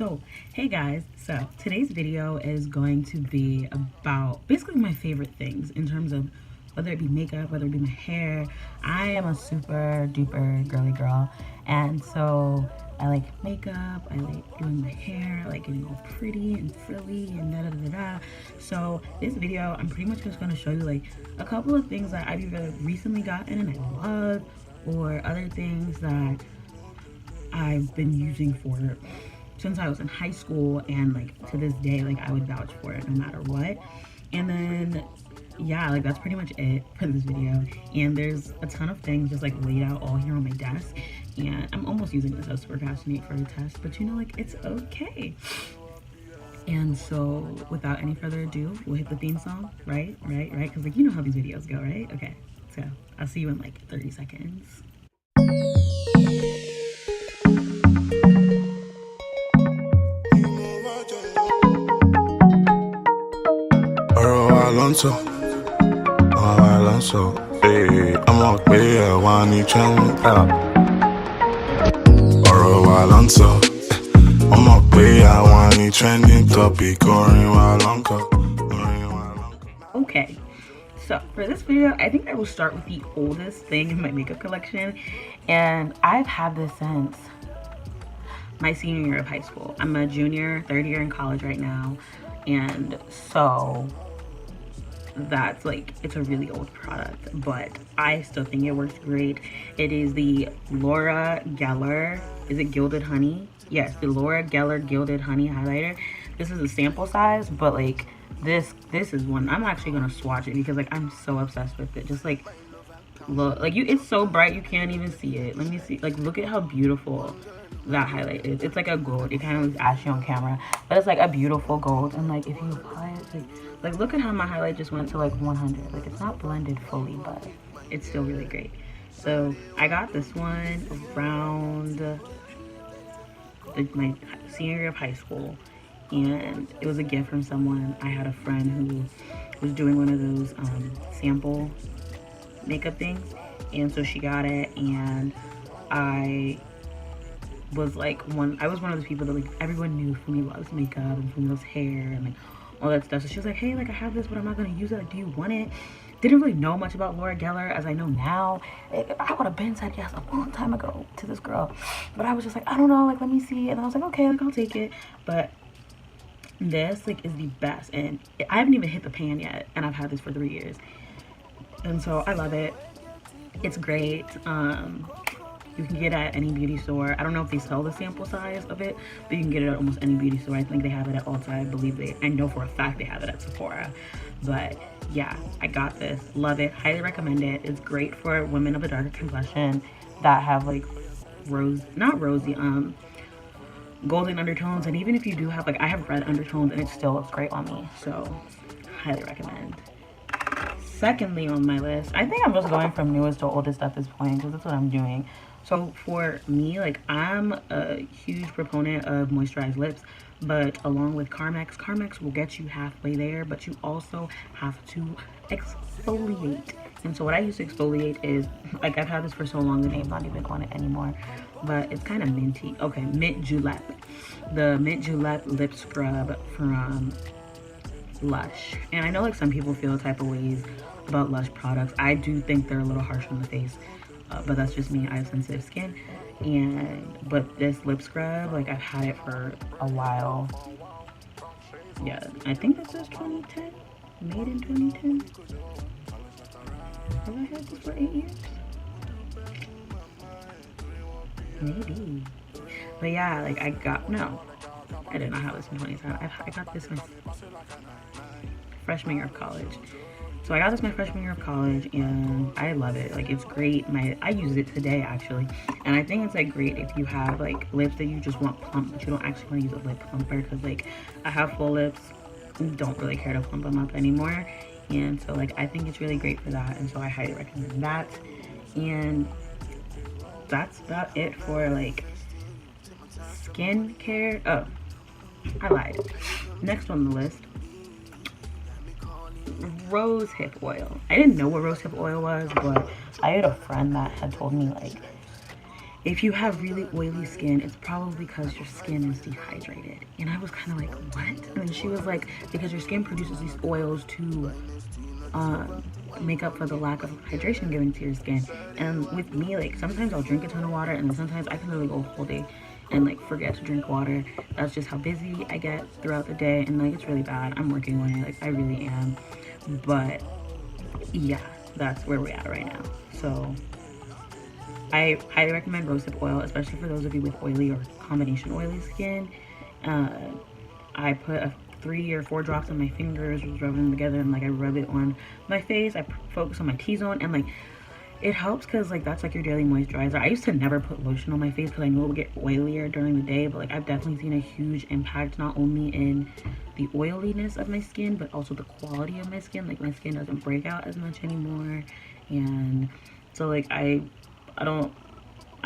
So, hey guys, so today's video is going to be about basically my favorite things in terms of whether it be makeup, whether it be my hair. I am a super duper girly girl, and so I like makeup, I like doing my hair, I like getting all pretty and frilly and da da da da. So, this video, I'm pretty much just going to show you like a couple of things that I've either recently gotten and I love, or other things that I've been using for since I was in high school, and like to this day, like I would vouch for it no matter what. And then yeah, like that's pretty much it for this video. And there's a ton of things just like laid out all here on my desk, and I'm almost using this as to procrastinate for a test, but you know, like it's okay. And so without any further ado, we'll hit the theme song. Right, because like you know how these videos go, right? Okay, so I'll see you in like 30 seconds. Alonso, Alonso, hey, I'm a player, one each and Alonso, I'm a player, one each trending topic, Okay, so for this video, I think I will start with the oldest thing in my makeup collection, and I've had this since my senior year of high school. I'm a junior, third year in college right now, and so that's like, it's a really old product, but I still think it works great. It is the Laura Geller, is it Gilded Honey? Yes, the Laura Geller Gilded Honey highlighter. This is a sample size, but like this is one I'm actually gonna swatch it because like I'm so obsessed with it. Just like look, like it's so bright you can't even see it. Let me see, like look at how beautiful that highlight is. It's like a gold. It kind of looks ashy on camera, but it's like a beautiful gold. And like if you apply it, like look at how my highlight just went to like 100. Like it's not blended fully, but it's still really great. So I got this one around my senior year of high school, and it was a gift from someone. I had a friend who was doing one of those sample makeup things, and so she got it, and I was one of those people that like everyone knew for me loves makeup and for me loves hair and like all that stuff. So she was like, hey, like I have this, but I'm not gonna use it. Like, do you want it? Didn't really know much about Laura Geller as I know now. I would have been said yes a long time ago to this girl, but I was just like, I don't know, like let me see. And I was like, okay, like I'll take it. But this like is the best, and I haven't even hit the pan yet, and I've had this for 3 years, and so I love it. It's great. You can get it at any beauty store. I don't know if they sell the sample size of it, but you can get it at almost any beauty store. I think they have it at Ulta. I know for a fact they have it at Sephora. But yeah, I got this. Love it. Highly recommend it. It's great for women of a darker complexion that have like golden undertones. And even if you do have like, I have red undertones and it still looks great on me. So highly recommend. Secondly on my list, I think I'm just going from newest to oldest at this point because that's what I'm doing. So for me, like I'm a huge proponent of moisturized lips, but along with Carmex will get you halfway there, but you also have to exfoliate. And so what I use to exfoliate is, like I've had this for so long, the name's not even on it anymore, but it's kind of minty. Okay, Mint Julep. The Mint Julep lip scrub from Lush. And I know like some people feel type of ways about Lush products. I do think they're a little harsh on the face, but that's just me. I have sensitive skin, but this lip scrub, like I've had it for a while. Yeah, I think this is 2010, made in 2010. Have I had this for 8 years? Maybe. But yeah, like I did not have this in 2010. I got this my freshman year of college. So I got this my freshman year of college, and I love it. Like it's great. I use it today actually, and I think it's like great if you have like lips that you just want plump, but you don't actually want to use a lip plumper, because like I have full lips, don't really care to plump them up anymore, and so like I think it's really great for that, and so I highly recommend that. And that's about it for like skincare. Oh, I lied. Next on the list, rose hip oil. I didn't know what rose hip oil was, but I had a friend that had told me like if you have really oily skin, it's probably because your skin is dehydrated. And I was kind of like, what? And she was like, because your skin produces these oils to make up for the lack of hydration given to your skin. And with me, like sometimes I'll drink a ton of water, and then sometimes I can literally go a whole day and like forget to drink water. That's just how busy I get throughout the day, and like it's really bad. I'm working on it, like I really am. But yeah, that's where we're at right now. So I highly recommend rosehip oil, especially for those of you with oily or combination oily skin. Uh, I put 3 or 4 drops on my fingers, was rubbing them together, and like I rub it on my face. I focus on my T-zone, and like it helps because like that's like your daily moisturizer. I used to never put lotion on my face because I knew it would get oilier during the day, but like I've definitely seen a huge impact not only in the oiliness of my skin but also the quality of my skin. Like my skin doesn't break out as much anymore, and so like I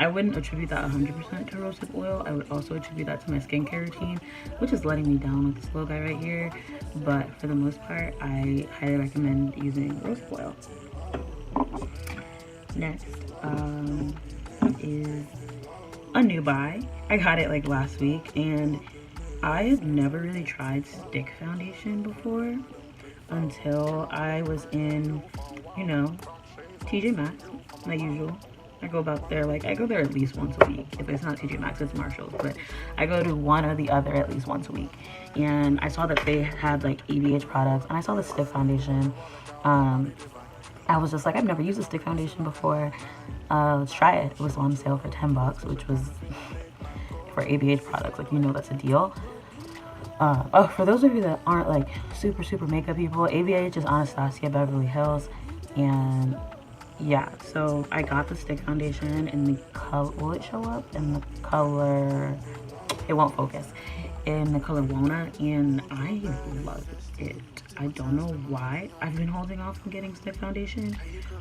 wouldn't attribute that 100% to rosehip oil. I would also attribute that to my skincare routine, which is letting me down with this little guy right here. But for the most part, I highly recommend using rosehip oil. Next is a new buy. I got it like last week, and I have never really tried stick foundation before until I was in, you know, TJ Maxx, my usual. I go there at least once a week. If it's not TJ Maxx, it's Marshalls, but I go to one or the other at least once a week. And I saw that they had like ABH products, and I saw the stick foundation. I was just like, I've never used a stick foundation before. Let's try it. It was on sale for $10, which was for ABH products. Like, you know, that's a deal. Oh, for those of you that aren't like super makeup people, ABH is Anastasia Beverly Hills, and yeah, so I got the stick foundation in the color. Will it show up in the color? It won't focus. In the color Wona, and I love it. I don't know why I've been holding off from getting stick foundation,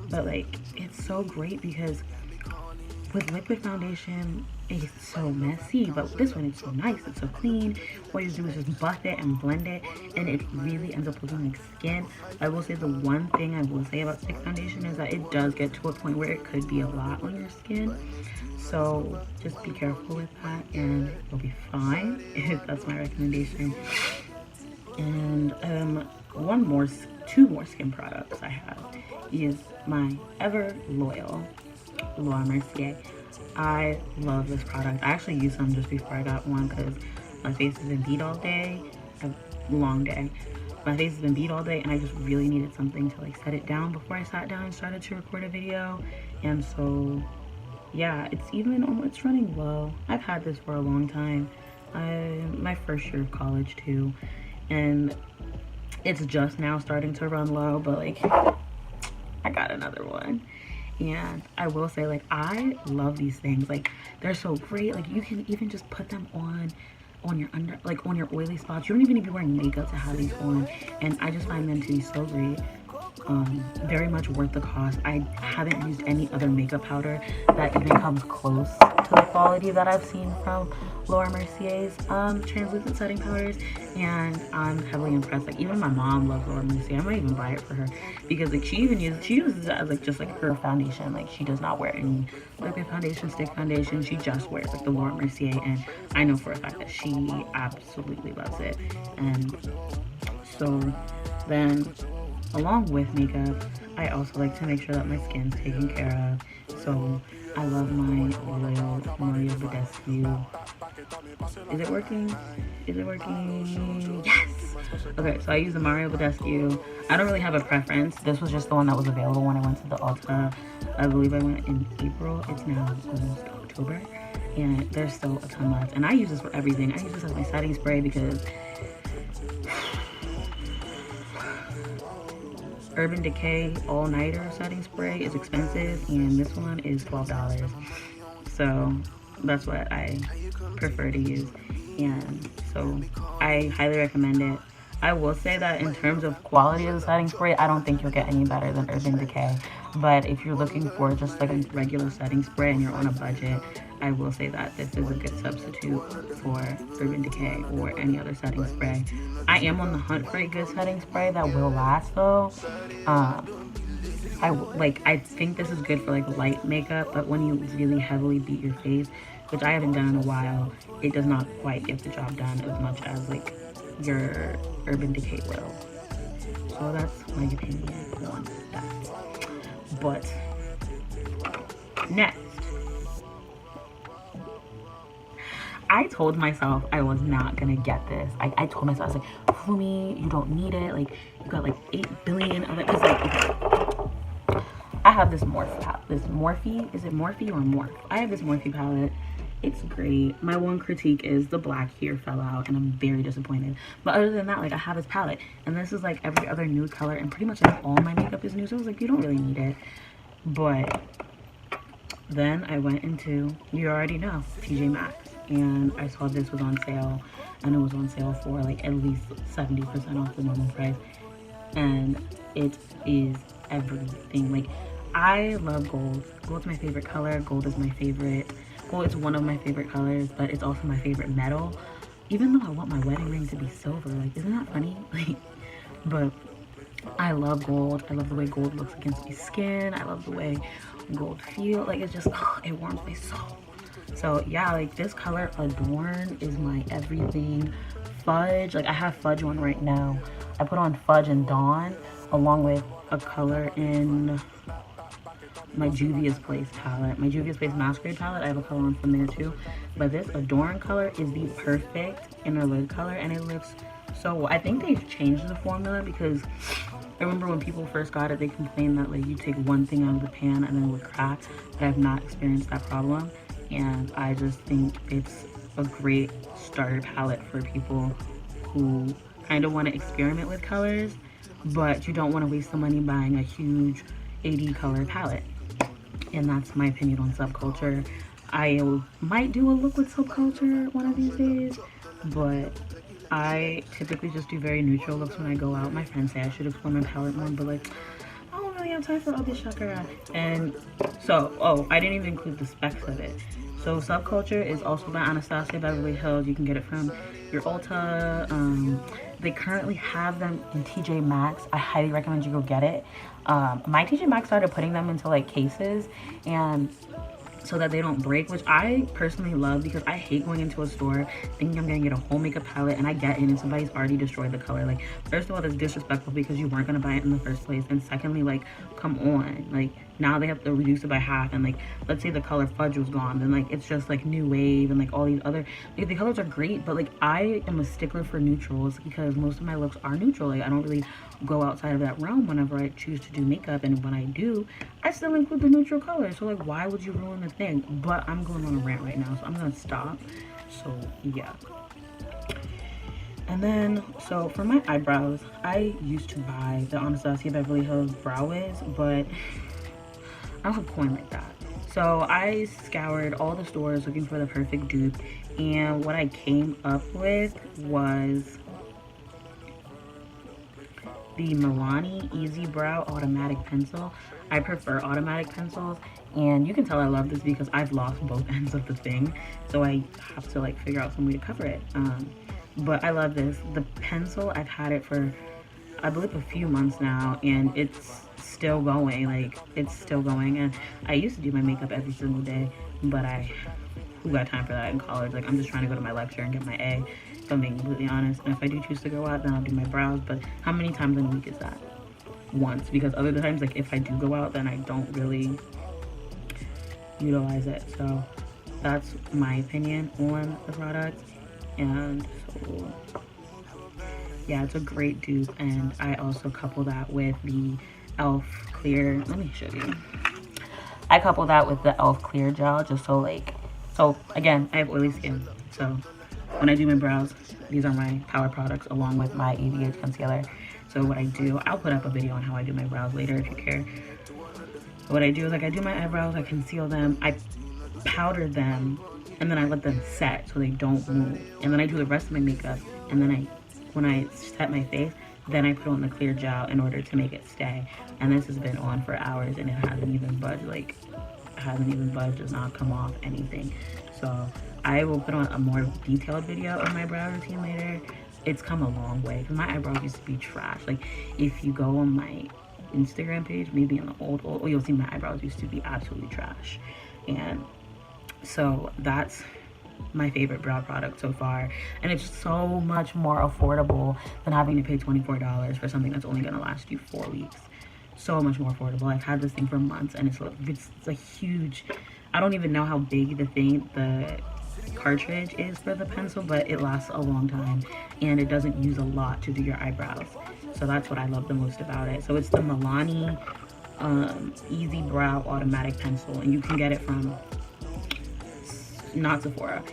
but like it's so great because with liquid foundation it's so messy, but with this one it's so nice, it's so clean. All you do is just buff it and blend it, and it really ends up looking like skin. I will say the one thing I will say about stick foundation is that it does get to a point where it could be a lot on your skin, so just be careful with that and you'll be fine. That's my recommendation. And two more skin products I have is my ever loyal Laura Mercier. I love this product. I actually used some just before I got one because my face has been beat all day. A long day. My face has been beat all day, and I just really needed something to like set it down before I sat down and started to record a video. And so yeah, it's running low. I've had this for a long time. My first year of college too, and it's just now starting to run low, but like I got another one. And I will say, like, I love these things. Like, they're so great. Like, you can even just put them on your on your oily spots. You don't even need to be wearing makeup to have these on, and I just find them to be so great. Very much worth the cost. I haven't used any other makeup powder that even comes close to the quality that I've seen from Laura Mercier's translucent setting powders, and I'm heavily impressed. Like, even my mom loves Laura Mercier. I might even buy it for her because like she uses it as like just like her foundation. Like, she does not wear any liquid foundation, stick foundation. She just wears like the Laura Mercier, and I know for a fact that she absolutely loves it. And so then, along with makeup, I also like to make sure that my skin's taken care of. So I love my Royal Mario Badescu. Is it working? Is it working? Yes! Okay, so I use the Mario Badescu. I don't really have a preference. This was just the one that was available when I went to the Ulta. I believe I went in April. It's now almost October, and there's still a ton left. And I use this for everything. I use this as my setting spray because Urban Decay All Nighter setting spray is expensive, and this one is $12. So that's what I prefer to use, and so I highly recommend it. I will say that in terms of quality of the setting spray, I don't think you'll get any better than Urban Decay. But if you're looking for just like a regular setting spray and you're on a budget, I will say that this is a good substitute for Urban Decay or any other setting spray. I am on the hunt for a good setting spray that will last though. I think this is good for like light makeup, but when you really heavily beat your face, which I haven't done in a while, it does not quite get the job done as much as like your Urban Decay will. So that's my opinion on that. But next, I told myself I was not gonna get this. I told myself, I was like, Fumi, you don't need it. Like, you got like 8 billion of it. Cause like, I have this Morphe palette. This Morphe, is it Morphe or Morphe? I have this Morphe palette. It's great. My one critique is the black here fell out and I'm very disappointed. But other than that, like I have this palette and this is like every other nude color and pretty much like all my makeup is nude. So I was like, you don't really need it. But then I went into, you already know, TJ Maxx. And I saw this was on sale and it was on sale for like at least 70% off the normal price. And it is everything. Like, I love gold. Gold's my favorite color. Gold is my favorite. Gold is one of my favorite colors, but it's also my favorite metal. Even though I want my wedding ring to be silver, like, isn't that funny? Like, but I love gold. I love the way gold looks against my skin. I love the way gold feels. Like, it's just, it warms my soul. So yeah, like this color Adorn is my everything. Fudge, like I have Fudge on right now. I put on Fudge and Dawn along with a color in my Juvia's Place palette. My Juvia's Place Masquerade palette, I have a color on from there too. But this Adorn color is the perfect inner lid color and it looks so, I think they've changed the formula because I remember when people first got it, they complained that like you take one thing out of the pan and then it would crack, but I've not experienced that problem. And I just think it's a great starter palette for people who kind of want to experiment with colors, but you don't want to waste the money buying a huge 80 color palette. And that's my opinion on Subculture. I might do a look with Subculture one of these days, but I typically just do very neutral looks when I go out. My friends say I should explore my palette more, but like, I don't really have time for all this shakara. And so, oh, I didn't even include the specs of it. So Subculture is also by Anastasia Beverly Hills. You can get it from your Ulta. They currently have them in TJ Maxx. I highly recommend you go get it. My TJ Maxx started putting them into like cases and so that they don't break, which I personally love because I hate going into a store thinking I'm gonna get a whole makeup palette and I get in and somebody's already destroyed the color. Like, first of all, that's disrespectful because you weren't gonna buy it in the first place, and secondly, like, come on, like, now they have to reduce it by half, and like, let's say the color Fudge was gone, then like it's just like New Wave and like all these other, like, the colors are great, but like I am a stickler for neutrals because most of my looks are neutral. Like, I don't really go outside of that realm whenever I choose to do makeup, and when I do, I still include the neutral colors. So like, why would you ruin the thing? But I'm going on a rant right now, so I'm gonna stop. So yeah. And then, so for my eyebrows, I used to buy the Anastasia Beverly Hills Brow Wiz, but I don't have coin like that. So I scoured all the stores looking for the perfect dupe, and what I came up with was the Milani Easy Brow Automatic Pencil. I prefer automatic pencils, and you can tell I love this because I've lost both ends of the thing, so I have to like figure out some way to cover it. But I love this. The pencil, I've had it for I believe a few months now, and it's still going. Like, it's still going. And I used to do my makeup every single day, but who got time for that in college? Like, I'm just trying to go to my lecture and get my A, if I'm being completely honest. And if I do choose to go out, then I'll do my brows. But how many times in a week is that? Once. Because other times, like, if I do go out, then I don't really utilize it. So that's my opinion on the product. And so yeah, it's a great dupe, and I also couple that with the e.l.f. clear. Let me show you. I couple that with the e.l.f. clear gel just so like, so again, I have oily skin, so when I do my brows, these are my power products along with my ABH concealer. So what I do, I'll put up a video on how I do my brows later if you care. What I do is like I do my eyebrows, I conceal them, I powder them, and then I let them set so they don't move. And then I do the rest of my makeup, and then when I set my face, then I put on the clear gel in order to make it stay. And this has been on for hours and it hasn't even budged. Like, it hasn't even budged, does not come off anything. So I will put on a more detailed video of my brow routine later. It's come a long way because my eyebrows used to be trash. Like, if you go on my Instagram page, maybe on the old, you'll see my eyebrows used to be absolutely trash. And so that's my favorite brow product so far, and it's so much more affordable than having to pay $24 for something that's only going to last you 4 weeks. So much more affordable. I've had this thing for months, and it's a huge, I don't even know how big the cartridge is for the pencil, but it lasts a long time, and it doesn't use a lot to do your eyebrows. So that's what I love the most about it. So it's the Milani Easy Brow Automatic Pencil, and you can get it from not Sephora,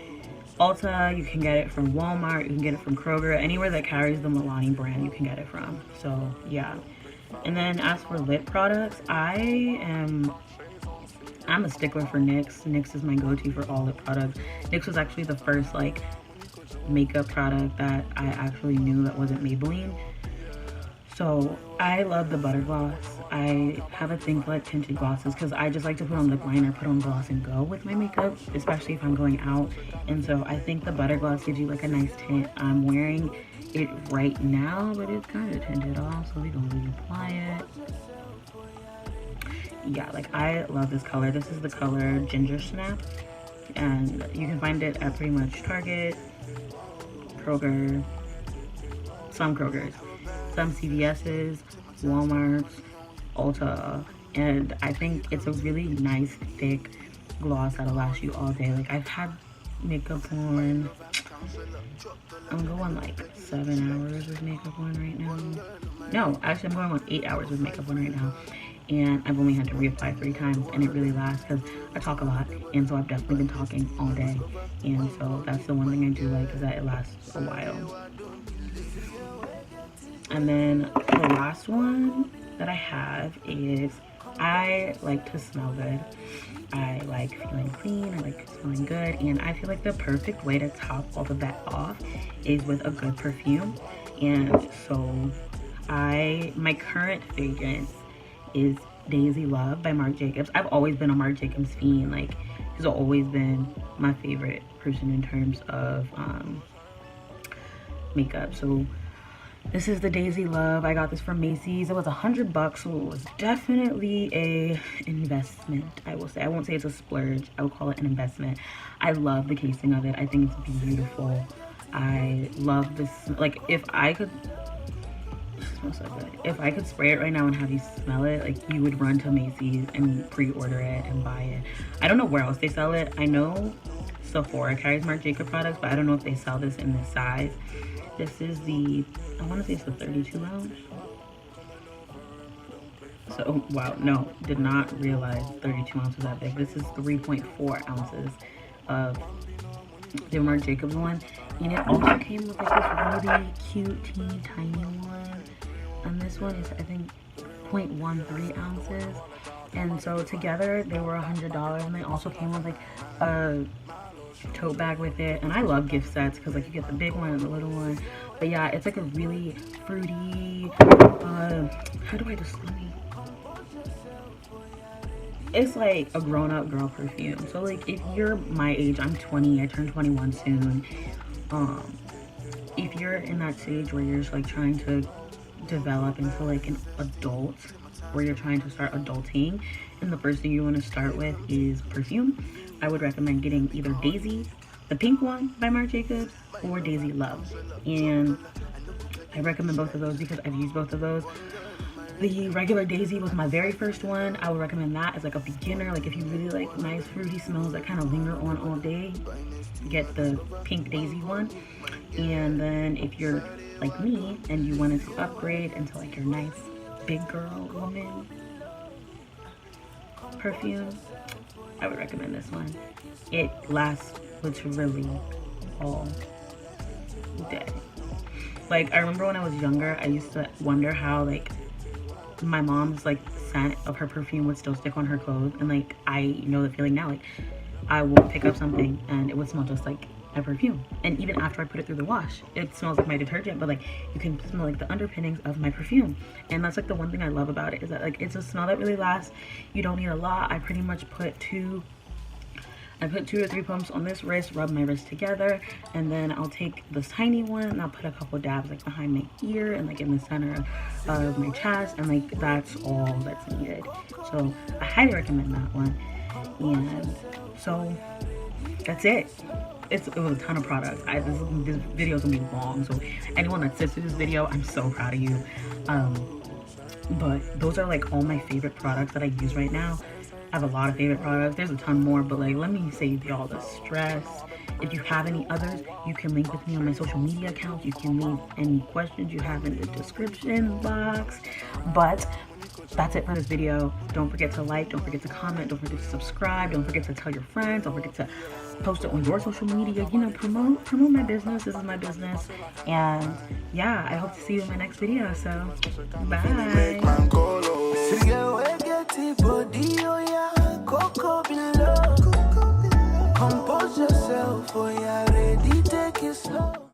Ulta, you can get it from Walmart, you can get it from Kroger, anywhere that carries the Milani brand you can get it from. So yeah. And then as for lip products, I'm a stickler for NYX. NYX is my go-to for all lip products. NYX was actually the first like makeup product that I actually knew that wasn't Maybelline. So I love the butter gloss. I have a thing for like tinted glosses because I just like to put on lip liner, put on gloss, and go with my makeup, especially if I'm going out. And so I think the butter gloss gives you like a nice tint. I'm wearing it right now, but it's kind of tinted off, so we gonna reapply it. Yeah, like I love this color. This is the color Ginger Snap, and you can find it at pretty much Target, Kroger, some Krogers, some CVS's, Walmart's, Ulta, and I think it's a really nice thick gloss that'll last you all day. Like I've had makeup on, I'm going like 7 hours with makeup on right now. No, actually I'm going on 8 hours with makeup on right now, and I've only had to reapply 3 times, and it really lasts because I talk a lot, and so I've definitely been talking all day, and so that's the one thing I do like, is that it lasts a while. And then the last one that I have is, I like to smell good. I like feeling clean, I like smelling good, and I feel like the perfect way to top all of that off is with a good perfume. And so my current fragrance is Daisy Love by Marc Jacobs. I've always been a Marc Jacobs fiend. Like, he's always been my favorite person in terms of makeup. So this is the Daisy Love. I got this from Macy's. It was $100, so it was definitely a investment, I will say. I won't say it's a splurge. I would call it an investment. I love the casing of it. I think it's beautiful. I love this. Like, if I could, it smells so good. If I could spray it right now and have you smell it, like, you would run to Macy's and pre-order it and buy it. I don't know where else they sell it. I know Sephora carries Marc Jacobs products, but I don't know if they sell this in this size. This is the, I want to say it's the 32 ounce. So, wow, no, did not realize 32 ounces that big. This is 3.4 ounces of the Marc Jacobs one. And it also came with like this really cute, teeny, tiny one. And this one is, I think, 0.13 ounces. And so together they were $100. And they also came with like a tote bag with it, and I love gift sets because like you get the big one and the little one. But yeah, it's like a really fruity, how do I describe it? It's like a grown-up girl perfume. So like if you're my age, I'm 20, I turn 21 soon. If you're in that stage where you're just like trying to develop into like an adult, where you're trying to start adulting, and the first thing you want to start with is perfume, I would recommend getting either Daisy, the pink one by Marc Jacobs, or Daisy Love. And I recommend both of those because I've used both of those. The regular Daisy was my very first one. I would recommend that as like a beginner. Like if you really like nice fruity smells that kind of linger on all day, get the pink Daisy one. And then if you're like me and you wanted to upgrade into like your nice big girl woman perfume, I would recommend this one. It lasts literally all day. Like, I remember when I was younger, I used to wonder how like my mom's like scent of her perfume would still stick on her clothes, and like I know the feeling now. Like I will pick up something and it would smell just like my perfume, and even after I put it through the wash, it smells like my detergent, but like you can smell like the underpinnings of my perfume. And that's like the one thing I love about it, is that like it's a smell that really lasts. You don't need a lot. I pretty much put 2 I put 2 or 3 pumps on this wrist, rub my wrist together, and then I'll take this tiny one and I'll put a couple dabs like behind my ear and like in the center of my chest, and like that's all that's needed. So I highly recommend that one. And so that's it. It was a ton of products. This video is gonna be long, so anyone that sits through this video, I'm so proud of you. But those are like all my favorite products that I use right now. I have a lot of favorite products. There's a ton more, but like, let me save y'all the stress. If you have any others, you can link with me on my social media accounts. You can leave any questions you have in the description box. But that's it for this video. Don't forget to like, don't forget to comment, don't forget to subscribe, don't forget to tell your friends, don't forget to post it on your social media. You know, promote my business. This is my business. And yeah, I hope to see you in my next video. So bye. Compose yourself, oh yeah, ready, take it slow.